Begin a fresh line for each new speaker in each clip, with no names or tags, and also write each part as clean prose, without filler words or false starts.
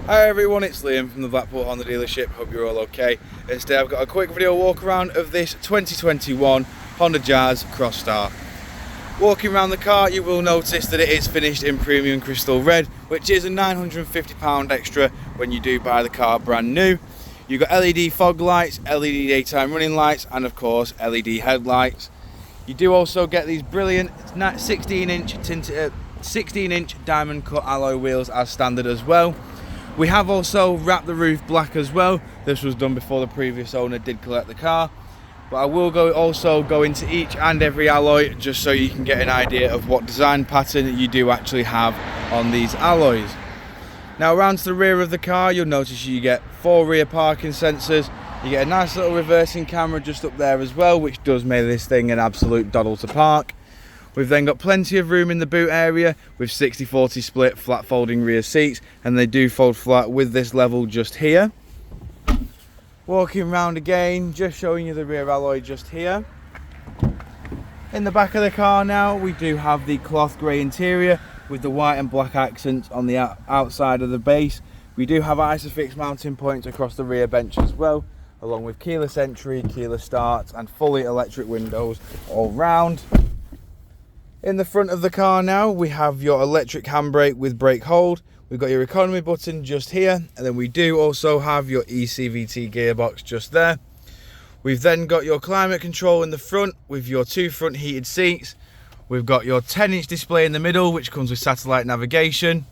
Hi everyone, it's Liam from the Blackpool Honda dealership. Hope you're all okay. Today I've got a quick video walk around of this 2021 Honda Jazz Crosstar. Walking around the car, you will notice that it is finished in premium crystal red, which is a £950 extra when you do buy the car brand new. You've got LED fog lights, LED daytime running lights, and of course LED headlights. You do also get these brilliant 16-inch diamond cut alloy wheels as standard as well. We have also wrapped the roof black as well. This was done before the previous owner did collect the car. But I will also go into each and every alloy just so you can get an idea of what design pattern you do actually have on these alloys. Now around to the rear of the car, you'll notice you get 4 rear parking sensors. You get a nice little reversing camera just up there as well, which does make this thing an absolute doddle to park. We've then got plenty of room in the boot area with 60-40 split flat folding rear seats, and they do fold flat with this level just here. Walking around again, just showing you the rear alloy just here. In the back of the car now, we do have the cloth grey interior with the white and black accents on the outside of the base. We do have ISOFIX mounting points across the rear bench as well, along with keyless entry, keyless start, and fully electric windows all round. In the front of the car now, we have your electric handbrake with brake hold. We've got your economy button just here, and then we do also have your eCVT gearbox just there. We've then got your climate control in the front with your 2 front heated seats. We've got your 10-inch display in the middle, which comes with satellite navigation.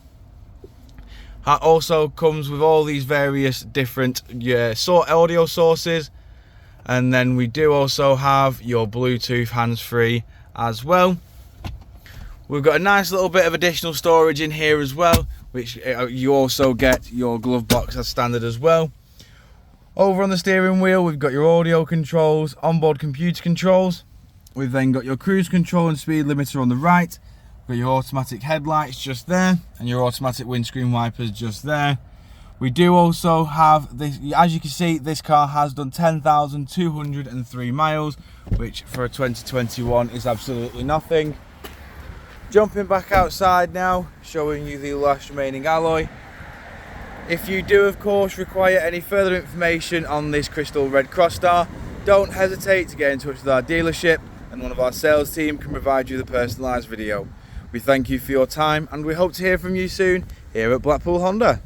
That also comes with all these various different audio sources. And then we do also have your Bluetooth hands-free as well. We've got a nice little bit of additional storage in here as well, which you also get your glove box as standard as well. Over on the steering wheel, we've got your audio controls, onboard computer controls. We've then got your cruise control and speed limiter on the right. We've got your automatic headlights just there, and your automatic windscreen wipers just there. We do also have this, as you can see, this car has done 10,203 miles, which for a 2021 is absolutely nothing. Jumping back outside now, showing you the last remaining alloy. If you do of course require any further information on this crystal red Crosstar, don't hesitate to get in touch with our dealership, and one of our sales team can provide you the personalised video. We thank you for your time, and we hope to hear from you soon here at Blackpool Honda.